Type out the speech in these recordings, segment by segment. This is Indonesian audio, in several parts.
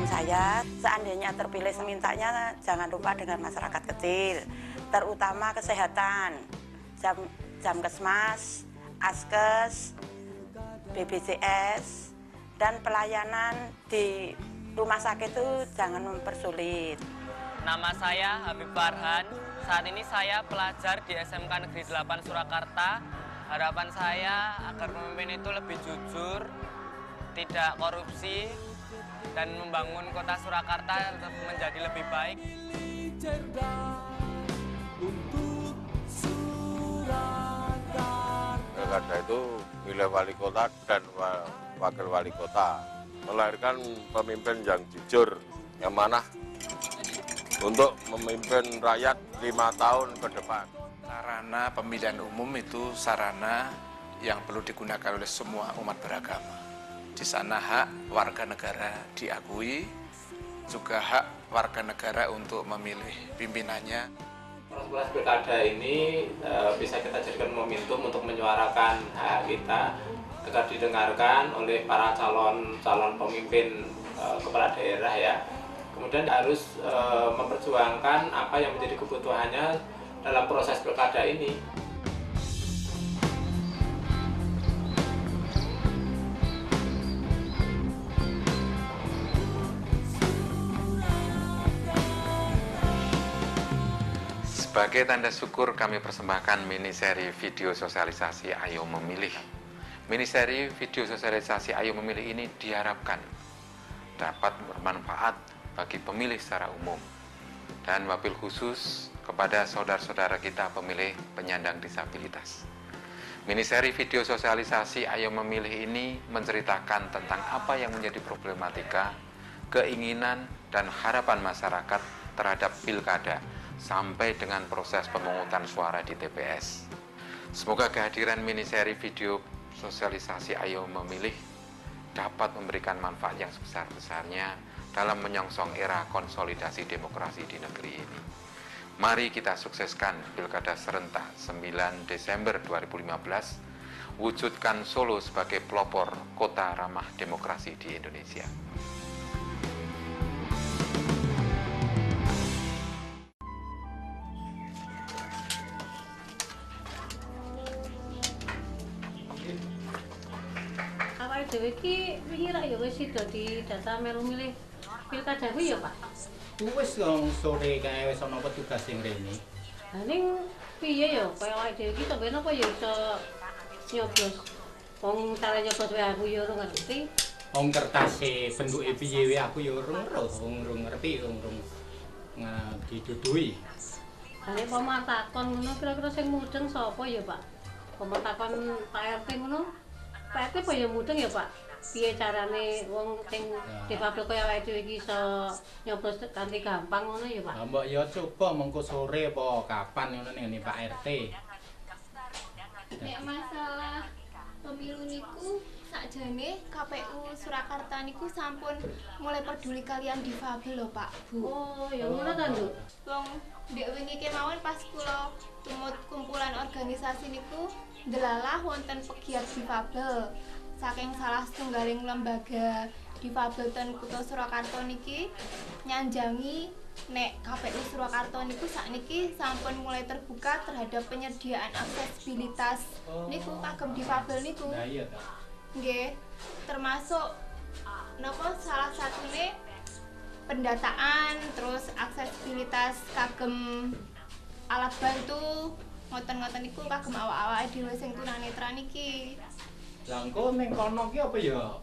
harapan saya seandainya terpilih semintanya jangan lupa dengan masyarakat kecil, terutama kesehatan, Jamkesmas, Askes, BPJS, dan pelayanan di rumah sakit itu jangan mempersulit. Nama saya Habib Farhan. Saat ini saya pelajar di SMK Negeri 8 Surakarta. Harapan saya agar pemimpin itu lebih jujur, tidak korupsi, dan membangun kota Surakarta menjadi lebih baik. Pilkada itu milih wali kota dan wakil wali kota, melahirkan pemimpin yang jujur, yang manah untuk memimpin rakyat 5 tahun ke depan. Sarana pemilihan umum itu sarana yang perlu digunakan oleh semua umat beragama. Di sana hak warga negara diakui, juga hak warga negara untuk memilih pimpinannya. Proses pilkada ini bisa kita jadikan momentum untuk menyuarakan hak kita agar didengarkan oleh para calon pemimpin kepala daerah ya. Kemudian harus memperjuangkan apa yang menjadi kebutuhannya dalam proses pilkada ini. Sebagai tanda syukur kami persembahkan mini-seri video sosialisasi Ayo Memilih. Mini-seri video sosialisasi Ayo Memilih ini diharapkan dapat bermanfaat bagi pemilih secara umum dan wabil khusus kepada saudara-saudara kita pemilih penyandang disabilitas. Mini-seri video sosialisasi Ayo Memilih ini menceritakan tentang apa yang menjadi problematika, keinginan, dan harapan masyarakat terhadap pilkada sampai dengan proses pemungutan suara di TPS. Semoga kehadiran mini-seri video sosialisasi Ayo Memilih dapat memberikan manfaat yang sebesar-besarnya dalam menyongsong era konsolidasi demokrasi di negeri ini. Mari kita sukseskan Pilkada Serentak 9 Desember 2015, wujudkan Solo sebagai pelopor kota ramah demokrasi di Indonesia. Awake dhewe iki wingi ra ya wis sida di data melu milih pilkada kuwi ya, Pak. Wis wong sore kae wis ana petugas sing rene. Lah ning piye ya kaya awake dhewe iki sampeyan apa ya iso nyoblos. Wong cara nyoblos wae aku ya ora ngerti. Wong kertase bentuke piye wae aku ya urung ngerti, urung didudui. Lah nek pematakon ngono kira-kira sing mudeng sapa ya, Pak? Pematakon Pak RT ngono. Pak RT apa ya mudeng ya, Pak? Piye carane wong sing difabel kaya awake dhewe iki iso nyoblos kanthi gampang ngono ya, Pak? Lah mbok ya coba mengko sore apa kapan ngono ning Pak RT. Nek masalah pemilu niku sakjane KPU Surakarta niku sampun mulai peduli kalian difabel lho Pak Bu. Oh, ya ngono ta, Nduk. Wong ndek wingi kemawon pas kula tumut kumpulan organisasi niku ndelalah wonten pegiat difabel saking salah setunggaling lembaga difabel ten Kutha Surakarta niki nyanjangi nek KPU Surakarta niku sakniki sampun mulai terbuka terhadap penyediaan aksesibilitas niku kagem difabel niku. Nah iya ta. Nggih, termasuk napa salah satune pendataan terus aksesibilitas kagem alat bantu ngoten-ngoten niku kagem awak-awake dhewe sing tunanetra niki. Lah engko ning kono ki apa ya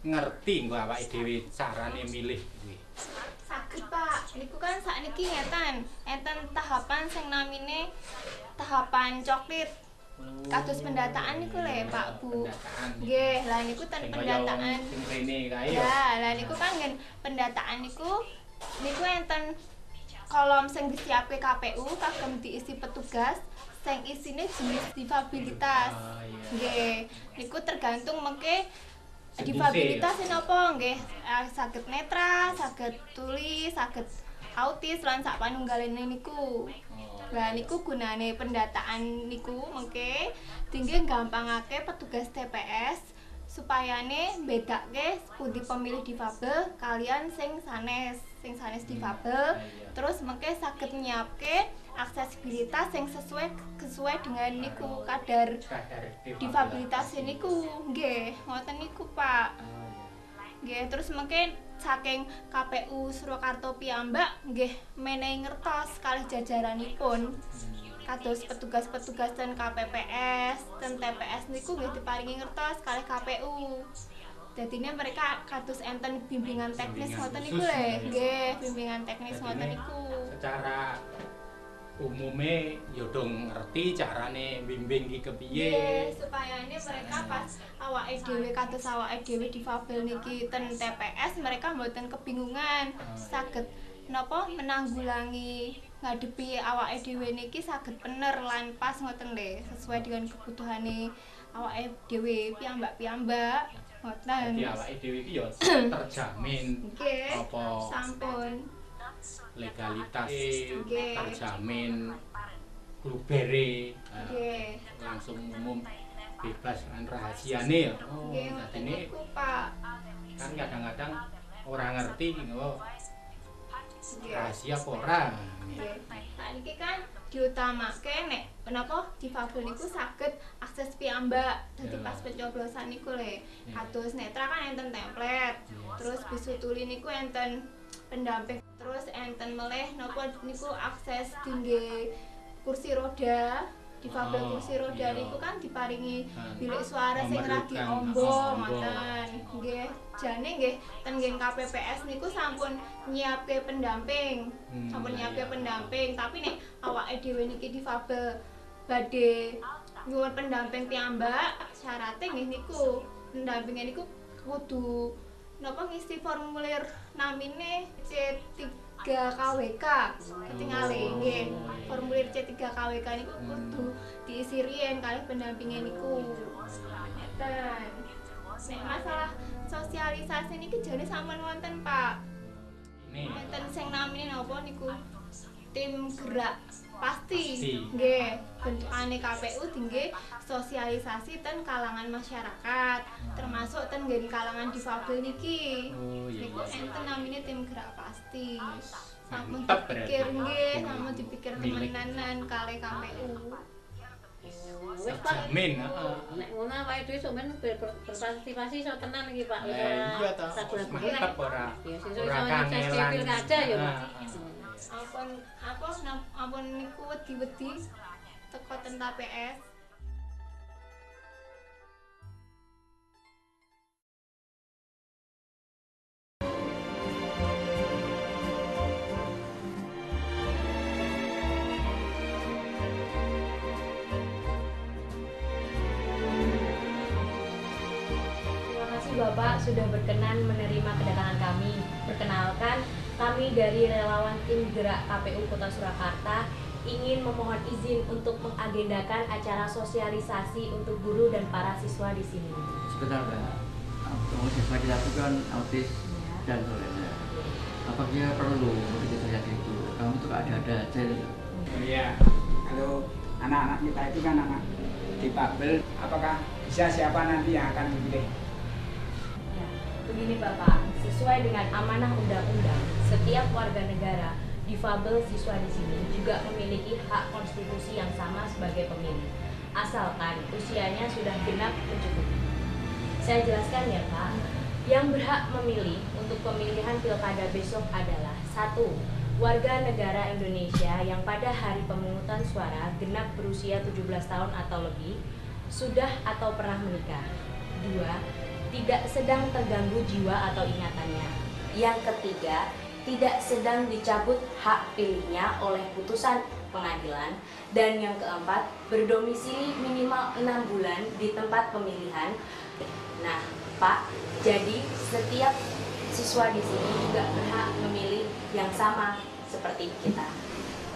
ngerti engko awake dhewe carane milih kuwi. Saged Pak, niku kan sakniki enten tahapan sing namine tahapan coklit. Kados pendataan niku lho Pak Bu. Nggih, lah niku ten pendataan. Sing rene kae ya. Lah niku kan ngen pendataan niku enten kolom sing disiapke KPU kagem diisi petugas sing isine jenis difabilitas. Nggih, niku tergantung mengke difabilitas napa nggih saged netra, saged tuli, saged autis lan sak panunggalane niku. Lah niku gunane pendataan niku mengke tinggi gampangake petugas TPS supayane bedake pundi pemilih difabel kalian sing sanes difabel. Terus mengke saged nyiapke aksesibilitas yang sesuai dengan niku kadar difabilitas niku nggih ngoten niku Pak. Nggih, terus mungkin saking KPU Surakarta piyambak nggih menehi ngertos kalih jajaranipun kados petugas-petugas ten KPPS, ten TPS niku nggih diparingi ngertos kalih KPU. Dadine mereka kados enten bimbingan teknis ngoten niku lho, nggih, bimbingan teknis ngoten niku. Secara umumnya ya dong ngerti carane bimbing ki kepiye. Nggih, supayane mereka pas awake dhewe kados awake dhewe difabel niki ten TPS mereka mboten kebingungan. Saged napa menanggulangi ngadepi awake dhewe niki saged bener lan pas ngoten lho, sesuai dengan kebutuhane awake dhewe piyambak-piyambak. Ngoten. Jadi awake dhewe iki ya terjamin. Nggih. Apa Sampun. Legalitas Nggih. terjamin klubere langsung umum bebas kan rahasiane ya. Oh, Nggih, ngoten jadi ini niku Pak. kan kadang-kadang orang ngerti oh, Nggih. rahasia apa ora. Nggih. Nah niki kan diutamake nek menapa difabel niku saged akses piyambak. Dadi pas pencoblosan niku le. Kados netra kan enten template. Terus bisu tuli niku enten pendamping. Terus enten meleh napa niku akses tinggi kursi roda. Difabel kursi roda niku kan diparingi bilik suara sing radi ombo ngoten. Nggih, jane nggih ten nggih KPPS niku sampun nyiapke pendamping. Sampun nyiapke pendamping, tapi nek awake dhewe niki difabel badhe nyuwun pendamping piyambak, syaratnya nggih niku pendampinge niku kudu napa ngisi formulir namine C3 KWK ketingale nggih. Formulir C3 KWK niku kudu diisi riyen kalih pendampinge niku. Ngeten. Nek masalah sosialisasi niki jane sampun wonten Pak. Enten sing namine napa niku? Tim gerak pasti. Nggih, bentukane KPU tinggi sosialisasi ten kalangan masyarakat, termasuk ten nggen kalangan difabel niki. Niku enten namine tim gerak pasti. Sampun dipikir nggih, sampun dipikir temenanan kalih KPU. Wis Pak. Jamin, Nek ngono awake dhewe sampean berpartisipasi iso tenan iki Pak. iya ta. Mantep ora. Ora kangelan. Pilkada ya Pak. Ampun niku wedi-wedi teko ten TPS. Bapak sudah berkenan menerima kedatangan kami. Perkenalkan, kami dari relawan tim gerak KPU Kota Surakarta ingin memohon izin untuk mengagendakan acara sosialisasi untuk guru dan para siswa di sini. Sebentar Mbak, untuk siswa dilakukan autis dan toleran. Apakah perlu begitu saja itu? Kamu tuh ada aja. Iya. Kalau anak-anak kita itu kan anak difabel, apakah bisa siapa nanti yang akan dipilih? Begini Bapak, sesuai dengan amanah undang-undang, setiap warga negara difabel siswa di sini juga memiliki hak konstitusi yang sama sebagai pemilih, asalkan usianya sudah genap mencukupi. Saya jelaskan ya Pak, yang berhak memilih untuk pemilihan pilkada besok adalah 1. Warga negara Indonesia yang pada hari pemungutan suara genap berusia 17 tahun atau lebih, sudah atau pernah menikah. 2. Tidak sedang terganggu jiwa atau ingatannya. Yang ketiga, tidak sedang dicabut hak pilihnya oleh putusan pengadilan. Dan yang keempat, berdomisili minimal 6 bulan di tempat pemilihan. Nah, Pak, jadi setiap siswa di sini juga berhak memilih yang sama seperti kita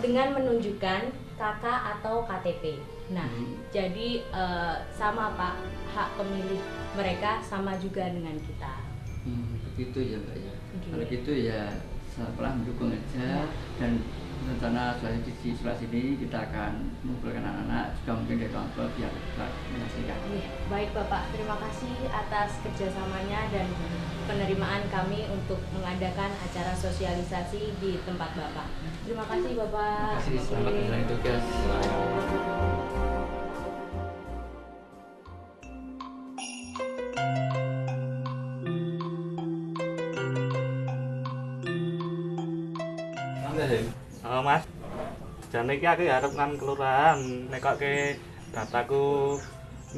dengan menunjukkan KK atau KTP. Nah, jadi sama Pak, hak pemilih mereka sama juga dengan kita. Begitu ya Mbak ya. Kalau gitu ya setelah mendukung aja dan rencana di sebelah sini kita akan mengumpulkan anak-anak juga mungkin dari orang tua biar dapat menyaksikan. Baik Bapak, terima kasih atas kerjasamanya dan penerimaan kami untuk mengadakan acara sosialisasi di tempat Bapak. Terima kasih Bapak. Terima kasih, selamat menjalani tugas. Mas, jane iki aku arep nang kelurahan nekoke dataku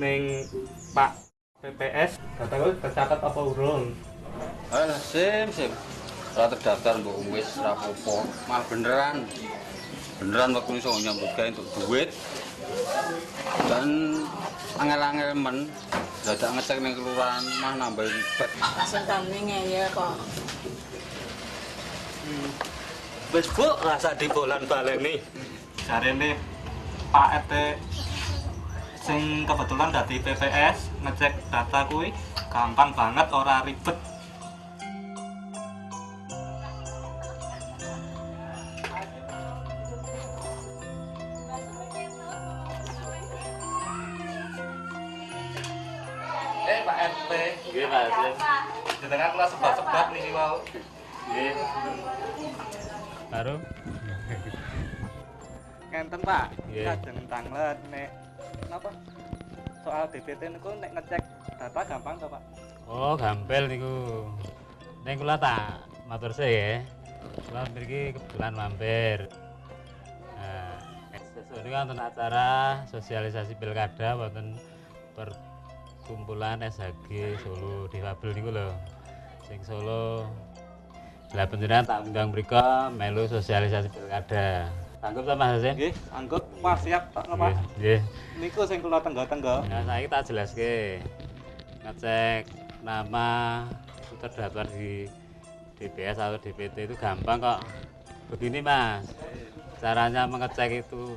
ning Pak PPS. Dataku tercatat apa urung? Sim. Ora terdaftar mbok wis ora apa-apa. Mal beneran waktu iso nyambut gawe untuk duit. Dan angel-angel men dadak ngecek ning kelurahan mah nambah ribet. Sentane ngeyel kok. Wis Bu, rasa dibolan baleni. Jarene Pak RT sing kebetulan dadi PPS ngecek data kuwi gampang banget, ora ribet. Pak RT. Nggih, Pak RT. Jenengan kula sebat-sebat niki wau. Nggih. Baru. Ngenten Pak, kajeng tanglet nek napa? Soal DPT niku nek ngecek data gampang to Pak? Oh, gampil niku. Nek kula tak matur sih ya. Kula mriki kebetulan mampir. Nah, sesuk niku wonten acara sosialisasi pilkada wonten perkumpulan SHG Solo Difabel niku lho. Sing Solo. Lah panjenengan tak undang mriko melu sosialisasi pilkada. Sanggup ta Mas Hasim? Nggih, sanggup. Wah, siap Pak, Pak. Nggih. Niku sing kula tenggo-tenggo. Nah, saiki tak jelaske. Ngecek nama terdaftar di DPS atau DPT itu gampang kok. Begini Mas. Caranya mengecek itu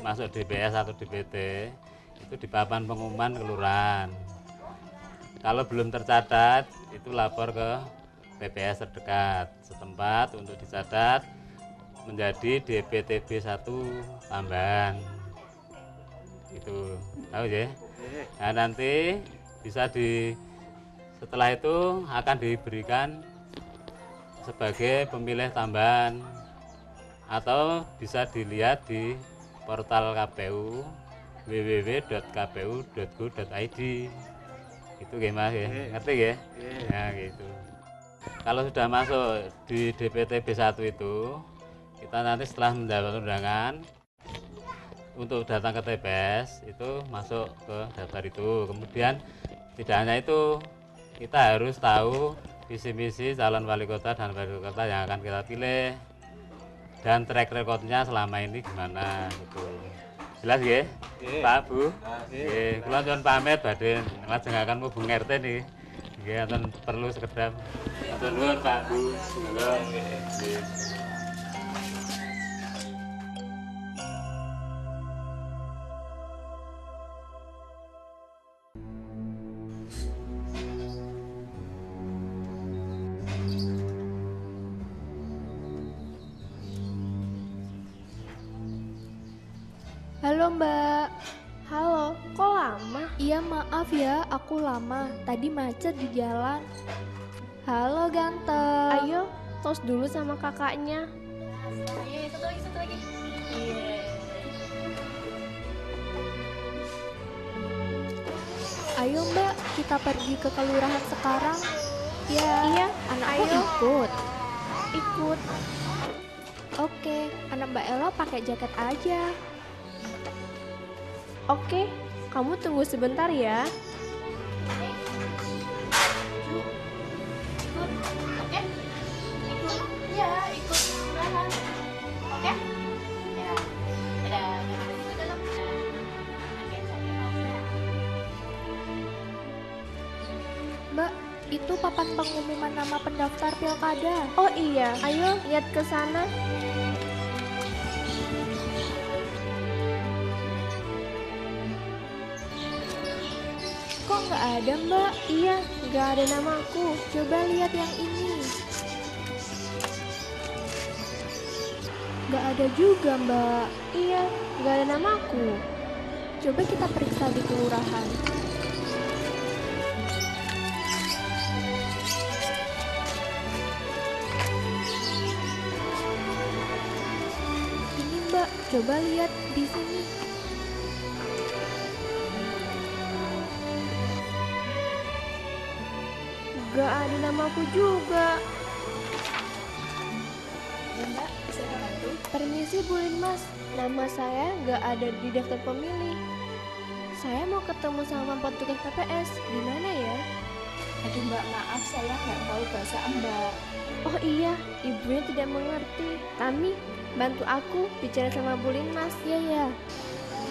masuk DPS atau DPT itu di papan pengumuman kelurahan. Kalau belum tercatat, itu lapor ke PPS terdekat setempat untuk dicatat menjadi DPTB 1 tambahan. Itu tahu ya? Nah, nanti bisa setelah itu akan diberikan sebagai pemilih tambahan atau bisa dilihat di portal KPU www.kpu.go.id. Itu gimana ya? Ngerti ya? Ya gitu. Kalau sudah masuk di DPTB 1 itu, kita nanti setelah mendapat undangan untuk datang ke TPS itu masuk ke daftar itu. Kemudian tidak hanya itu, kita harus tahu visi misi calon wali kota dan wali kota yang akan kita pilih dan track recordnya selama ini gimana gitu. Jelas ya? Pak Bu. Nggih, kula nyuwun pamit badhe lajengaken mubeng RT niki. Nggih, wonten perlu sekedap. Matur nuwun Pak Bu. Nggih. Halo Mbak. Halo, kok lama? Iya maaf ya, aku lama. Tadi macet di jalan. Halo ganteng. Ayo, tos dulu sama kakaknya. Satu lagi. Ayo Mbak, kita pergi ke kelurahan sekarang. Ya, Iya, anakku ayo. ikut. Ikut. Oke, anak Mbak Ella pakai jaket aja. Oke, kamu tunggu sebentar ya. Oke? Ikut? Iya, ikut kelurahan. Oke? Ya. Dadah. Mbak, itu papan pengumuman nama pendaftar pilkada. Oh iya, ayo lihat ke sana. Kok nggak ada Mbak? Iya, nggak ada namaku. Coba lihat yang ini. Nggak ada juga, Mbak. Iya, nggak ada namaku. Coba kita periksa di kelurahan. Ini, Mbak, coba lihat di sini. Nggak ada namaku juga. Mbak, bisa dibantu? Permisi Bu Linmas, nama saya nggak ada di daftar pemilih. Saya mau ketemu sama petugas PPS, di mana ya? Aduh Mbak, maaf saya nggak tahu bahasa Mbak. Oh iya, ibunya tidak mengerti. Tami, bantu aku bicara sama Bu Linmas. Iya ya.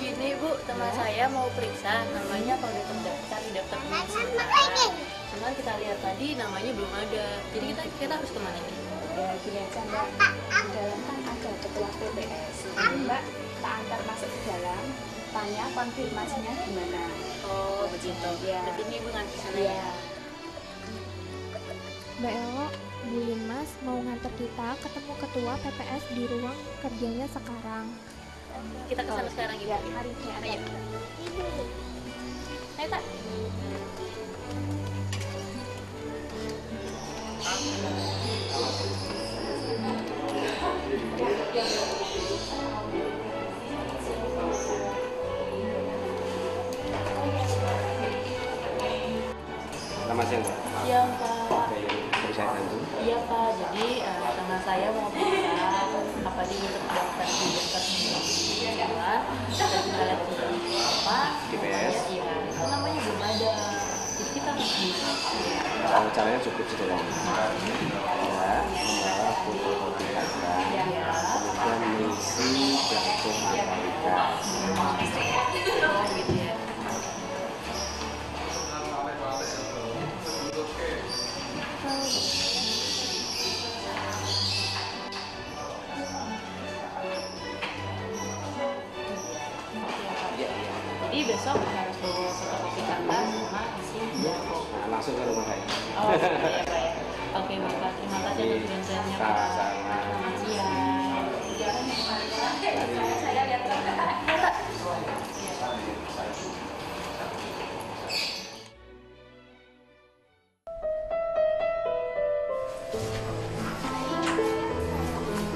Gini Bu, teman saya mau periksa, namanya kalau terdaftar di daftar pemilih sementara. Cuman kita lihat tadi namanya belum ada. Jadi kita harus kemana nih? Ya gini aja Mbak, di dalam kan ada ketua PPS. Jadi Mbak, kita antar masuk ke dalam, tanya konfirmasinya gimana. Oh begitu. Ya. Berarti ini Ibu ngantar sana Iya. ya? Mbak Elo, Bu Linmas mau ngantar kita ketemu ketua PPS di ruang kerjanya sekarang. Kita ke sana sekarang Ibu. Ya, mari saya Ayo. antar. Ayo Kak. Selamat siang, Pak. Siang Pak. Ada yang bisa saya bantu? Iya Pak, jadi teman saya mau periksa apa dia terdaftar di daftar pemilih. Dan kita lihat di apa? DPS? Iya, itu namanya belum ada. Jadi kita harus Caranya cukup sederhana. Ya, membawa fotokopi KK, kemudian mengisi jantung mereka. Oh gitu ya. Jadi besok harus bawa fotokopi kartu sama isi jantung. Nah, langsung ke rumah saya. Oh iya Pak ya. Oke Bapak, terima kasih atas bantuannya Pak. Sama-sama. Selamat siang. Saya lihat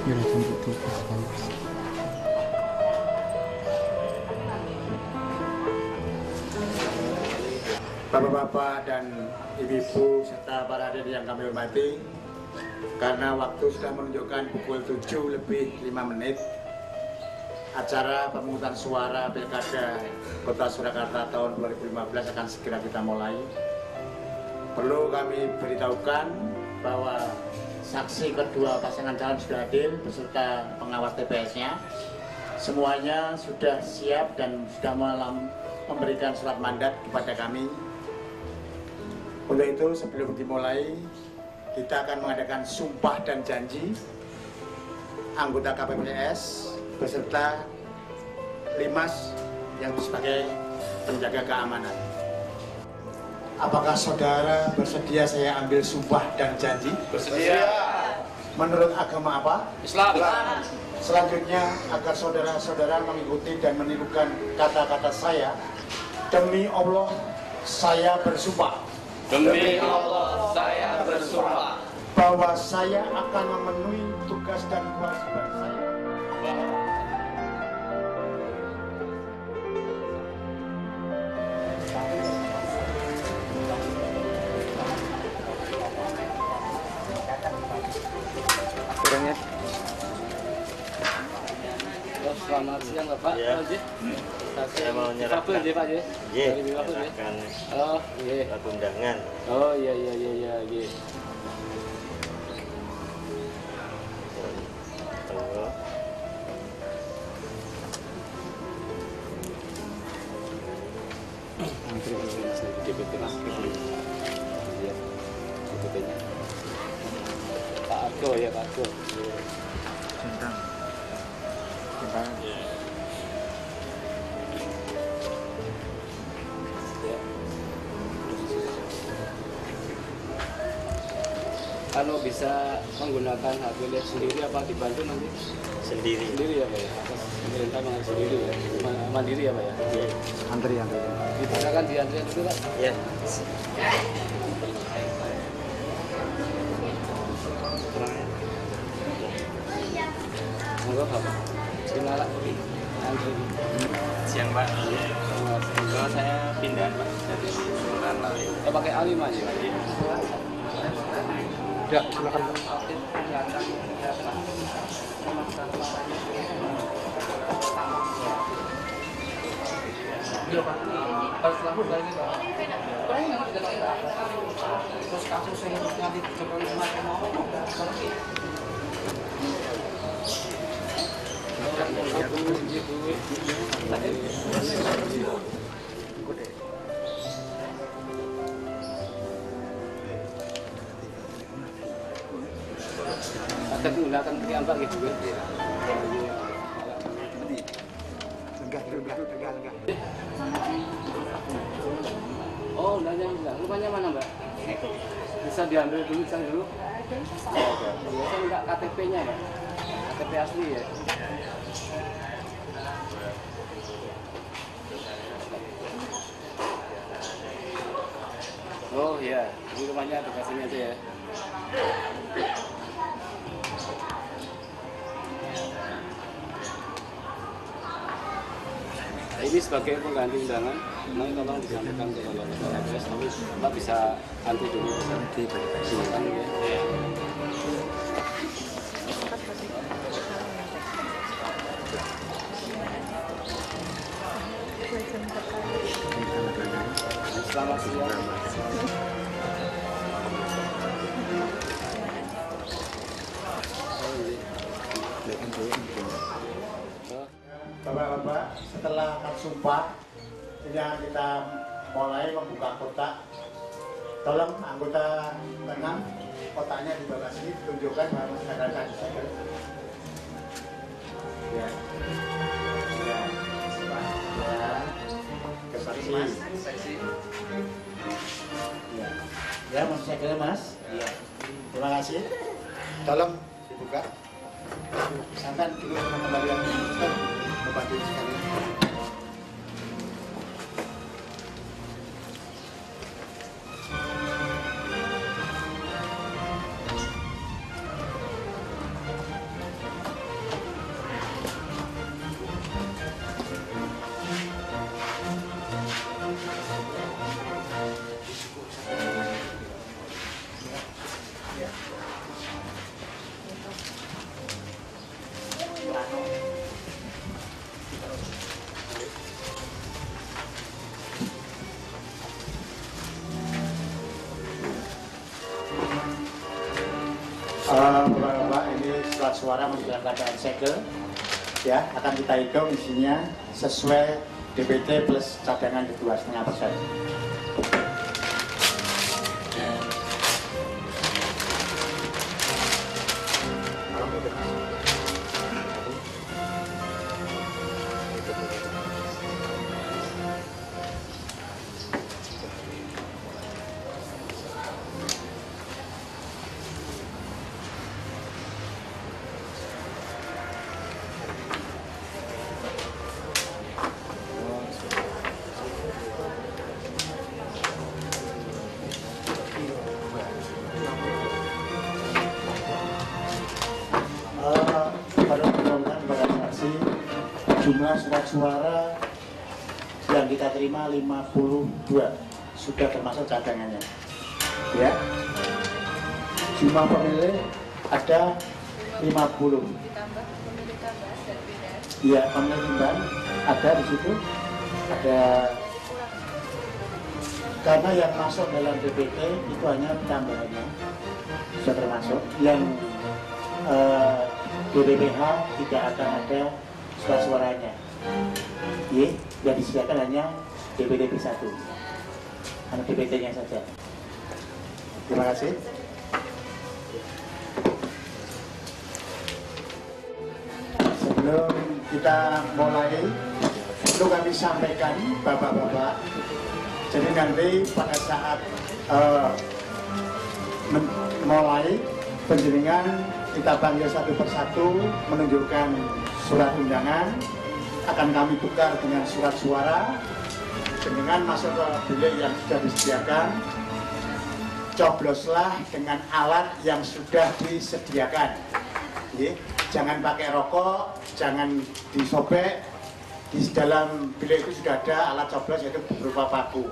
Ya langsung itu sekali. Bapak-bapak dan ibu-ibu serta para hadirin yang kami hormati, karena waktu sudah menunjukkan pukul 7:05, acara pemungutan suara Pilkada Kota Surakarta tahun 2015 akan segera kita mulai. Perlu kami beritahukan bahwa saksi kedua pasangan calon sudah hadir beserta pengawas TPS-nya. Semuanya sudah siap dan sudah memberikan surat mandat kepada kami. Untuk itu sebelum dimulai, kita akan mengadakan sumpah dan janji anggota KPPS beserta Limas yang sebagai penjaga keamanan. Apakah saudara bersedia saya ambil sumpah dan janji? Bersedia. Menurut agama apa? Islam. Selanjutnya, agar saudara-saudara mengikuti dan menirukan kata-kata saya, demi Allah saya bersumpah. Demi Allah, saya bersumpah bahwa saya akan memenuhi tugas dan kewajiban saya. Kurangnya. Selamat siang Bapak. Ya. Saya mau nyerahkan. Pak ya. Menyerahkan Oh, iya. surat undangan. Oh, iya. Tuh. Antri di DPT Mas. Iya. DPT-nya. Pak Argo ya, Pak Argo. Centang. Kalau bisa menggunakan hak pilih sendiri apa dibantu nanti? Sendiri. Sendiri ya Pak ya? Atas pemerintah mengambil sendiri ya? Mandiri ya Pak ya? Iya. Antri. Silakan diantri dulu Pak. Iya. Monggo Pak. Silakan. Antri. Siang Pak. Kalau saya pindahan Pak dari Kelurahan Lawe. Kita pakai A5 aja. Ya, silakan Pak. Iya Pak. Harus langsung dari ini Pak. Terus kasus yang nanti coba makan mau. Ada menggunakan pilihan Pak gitu kan? Enggak. Oh, enggak. Rupanya mana Mbak? Bisa diambil dulu, cang dulu. Biasanya enggak KTP-nya Mbak? KTP asli ya? Oh iya, ini rumahnya dekat sini aja ya. Ini sebagai pengganti undangan, nanti tolong disampaikan ke Bapak Kapolres, tapi Bapak bisa antri dulu. Silakan ya. Selamat siang. Bapak-bapak, setelah akad sumpah, ini kita mulai membuka kotak. Tolong anggota tenang, kotaknya di bawah sini ditunjukkan bahwa masyarakat segel. Ya. Kesaksi. Ya, Mas segel Mas. Iya. Terima kasih. Tolong dibuka. Sampai dulu pengembalian Bapak Ibu sekalian. Bapak-bapak, ini surat suara menjelang keadaan segel ya, akan kita hitung isinya sesuai DPT plus cadangan di 2,5%. Jumlah surat suara yang kita terima 52, sudah termasuk cadangannya. Ya. Jumlah pemilih ada 50. Iya, pemilih timbang ada di situ. Ada, karena yang masuk dalam DPT itu hanya tambahannya sudah termasuk. Yang DPPH tidak akan ada surat suaranya. Yang disediakan hanya DPT 1, hanya DPT-nya saja. Terima kasih. Sebelum kita mulai, perlu kami sampaikan Bapak-bapak, jadi nanti pada saat mulai penjenengan kita panggil satu persatu menunjukkan surat undangan, akan kami tukar dengan surat suara. Dengan masuk ke bilik yang sudah disediakan, cobloslah dengan alat yang sudah disediakan. Jangan pakai rokok, jangan disobek. Di dalam bilik itu sudah ada alat coblos, yaitu berupa paku.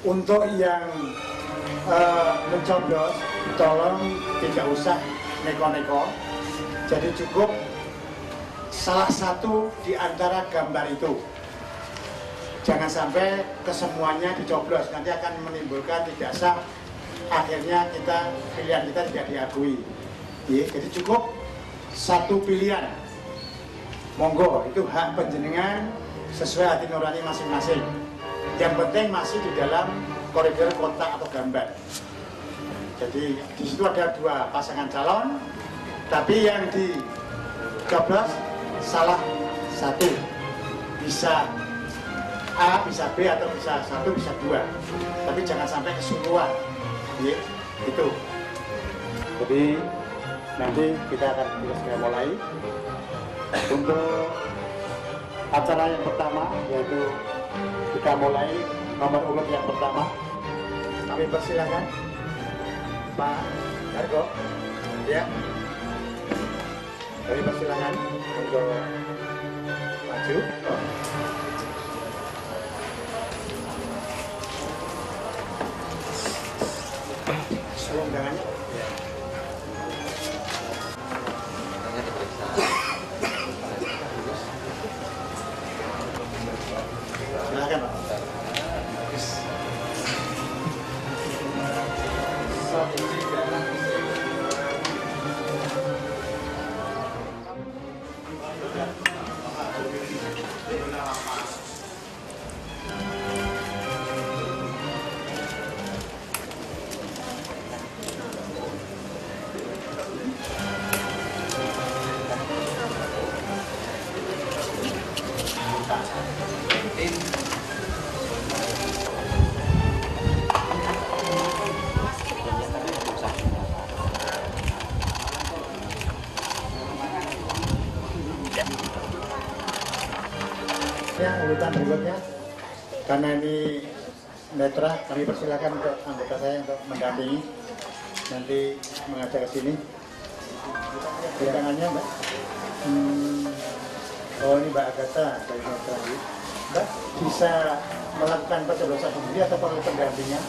Untuk yang mencoblos, tolong tidak usah neko-neko. Jadi cukup salah satu di antara gambar itu. Jangan sampai kesemuanya dicoblos, nanti akan menimbulkan tidak sah. Akhirnya pilihan kita tidak diakui. Jadi cukup satu pilihan. Monggo, itu hak penjenengan sesuai hati nurani masing-masing. Yang penting masih di dalam koridor kotak atau gambar. Jadi di situ ada 2 pasangan calon, tapi yang dicoblos salah satu. Bisa A, bisa B, atau bisa 1, bisa 2. Tapi jangan sampai keseluruhan. Itu. Jadi nanti kita akan segera mulai. Untuk acara yang pertama, yaitu kita mulai nomor urut yang pertama. Kami persilakan Pak Argo, ya. Kami persilakan untuk maju. Undangannya. Silakan Pak. Urutan berikutnya, karena ini netra, kami persilakan untuk anggota saya untuk mendampingi, nanti mengajak ke sini. Undangannya Mbak. Oh ini Mbak Agatha dari netra. Mbak bisa melakukan pencoblosan sendiri atau perlu pendampingan?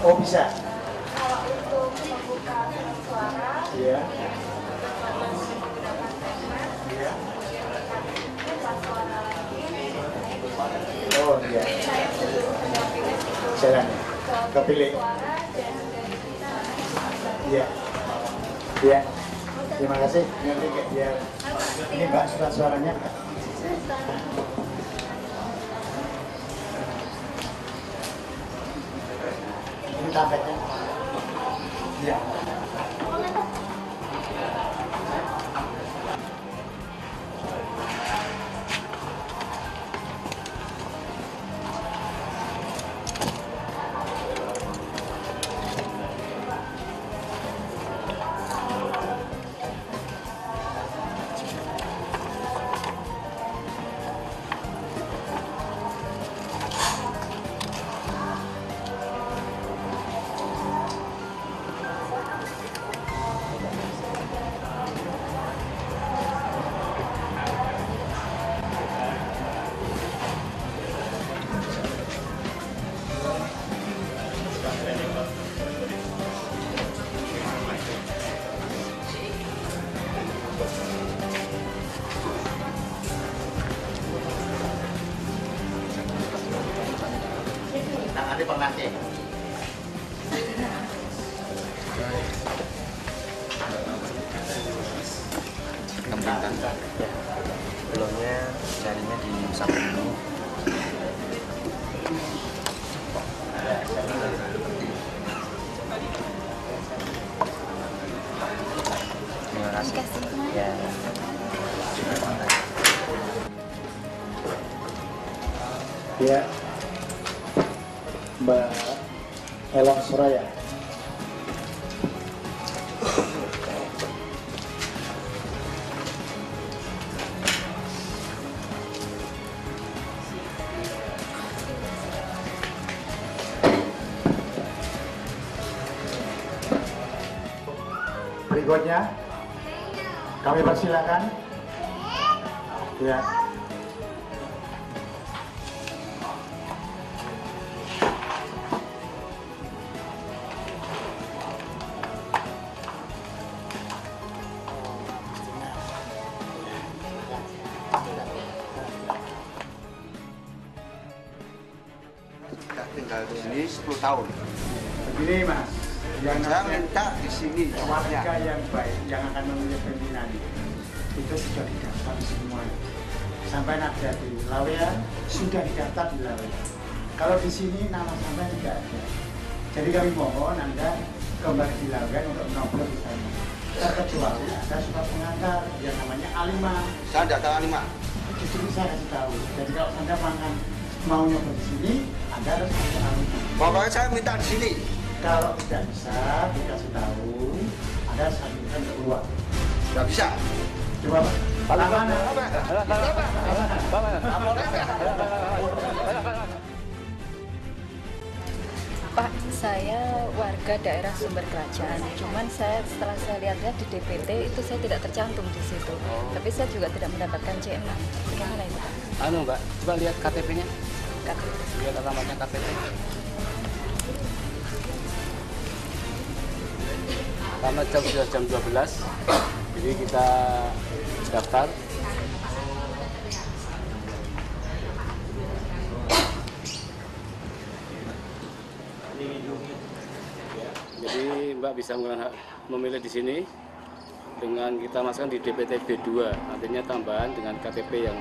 Oh bisa. Kalau untuk membuka suara, Iya. Iya. Oh iya. Jalan kepilih. Iya. Iya. Terima kasih. Nanti ya. Ini Mbak surat suaranya. Ini tabletnya. Iya. Tangannya pengasih. Kembangkan. Belumnya jarinya diusap dulu. Terima kasih. Ya. Ya, Mbak Elang Suraya. Berikutnya kami persilakan. Ya. Sudah tinggal di sini 10 tahun. Begini Mas, yang saya minta di sini warga yang baik yang akan memilih pimpinan itu sudah didaftar semua. Sampai ada di Lawean sudah didaftar di Lawean. Kalau di sini nama sampai tidak ada. Jadi kami mohon Anda kembali di Lawean untuk menoblos di sana. Terkecuali ada surat pengantar yang namanya A5. Saya tidak tahu A5. Di sini saya kasih tahu. Jadi kalau Anda mau nyoba di sini, Anda harus ada A5. Pokoknya saya minta di sini. Kalau tidak bisa dikasih tahu, Anda harus ambilkan keluar. Tidak bisa. Coba Pak. Pak, saya warga daerah Sumber Kerajaan. Cuman setelah saya lihat-lihat di DPT itu saya tidak tercantum di situ. Tapi saya juga tidak mendapatkan C6. Bagaimana itu, Pak? Mbak, coba lihat KTP-nya. KTP. Lihat alamatnya KTP. Karena sudah jam 12, jadi kita daftar. Jadi Mbak bisa memilih di sini dengan kita masukkan di DPT B2, artinya tambahan dengan KTP yang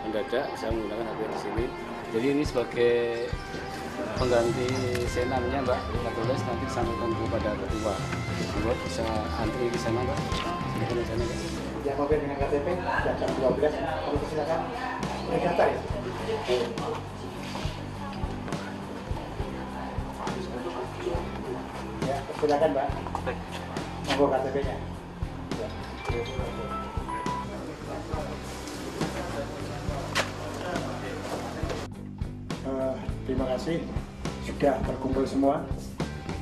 mendadak bisa menggunakan HP di sini. Jadi ini sebagai pengganti C6-nya Mbak, kita tulis nanti disampaikan kepada ketua. Mbak bisa antri di sana Mbak. Silakan di sana Mbak. Yang mau dengan KTP jam 12, kami silakan daftar ya. Ya, silakan Mbak. Monggo KTP-nya. Terima kasih sudah berkumpul semua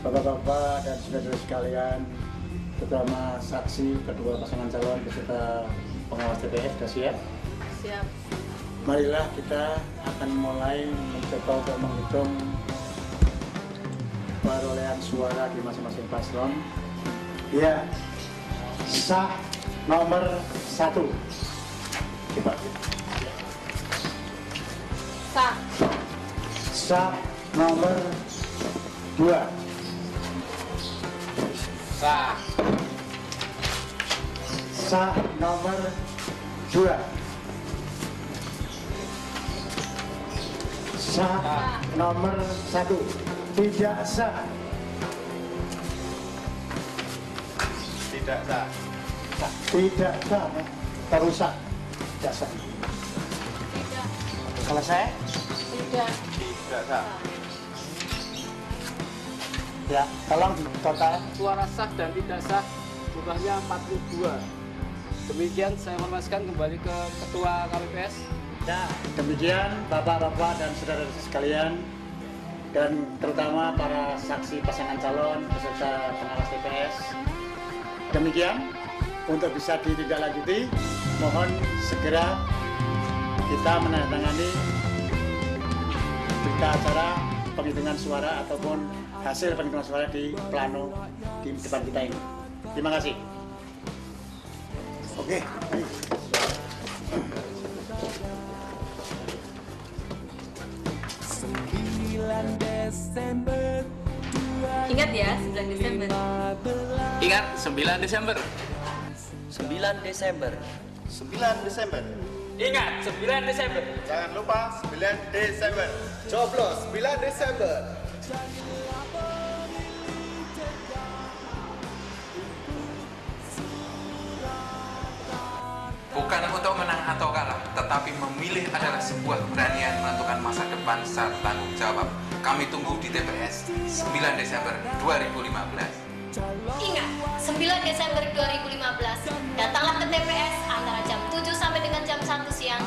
Bapak-bapak dan saudara sekalian, terutama saksi kedua pasangan calon beserta pengawas TPS. Sudah siap? Siap. Marilah kita akan mulai mencoba untuk menghitung perolehan suara di masing-masing paslon. Ya, sah nomor 1. Coba. Sah. Sah nomor 2. Sah. Sah nomor 2. Sah nomor 1. Tidak sah. Tidak sah. Tidak sah. Terusak. Tidak sah. Selesai? Tidak. Tidak sah. Ya, tolong di total. Suara sah dan tidak sah jumlahnya 42. Demikian saya informasikan kembali ke Ketua KPPS. Ya, demikian Bapak-bapak dan saudara sekalian, dan terutama para saksi pasangan calon beserta pengawas TPS. Demikian, untuk bisa ditindaklanjuti, mohon segera kita menandatangani berita acara penghitungan suara ataupun hasil penghitungan suara di plano di depan kita ini. Terima kasih. Oke. Ingat ya, 9 Desember. Ingat 9 Desember. 9 Desember. 9 Desember. Ingat 9 Desember. Jangan lupa 9 Desember. Coblos 9 Desember. Bukan untuk menang atau kalah, tetapi memilih adalah sebuah keberanian menentukan masa depan secara tanggung jawab. Kami tunggu di TPS 9 Desember 2015. Ingat, 9 Desember 2015, datanglah ke TPS antara jam 7 sampai dengan jam 1 siang.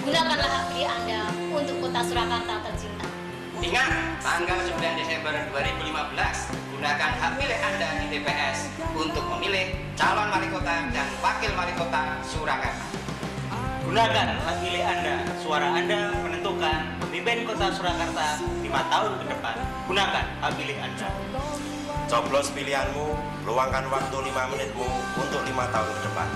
Gunakanlah hak pilih Anda untuk Kota Surakarta tercinta. Ingat, tanggal 9 Desember 2015, gunakan hak pilih Anda di TPS untuk memilih calon wali kota dan wakil wali kota Surakarta. Gunakan hak pilih Anda, suara Anda menentukan pemimpin Kota Surakarta 5 tahun ke depan. Gunakan hak pilih Anda. Coblos pilihanmu, luangkan waktu 5 menitmu untuk 5 tahun ke depan.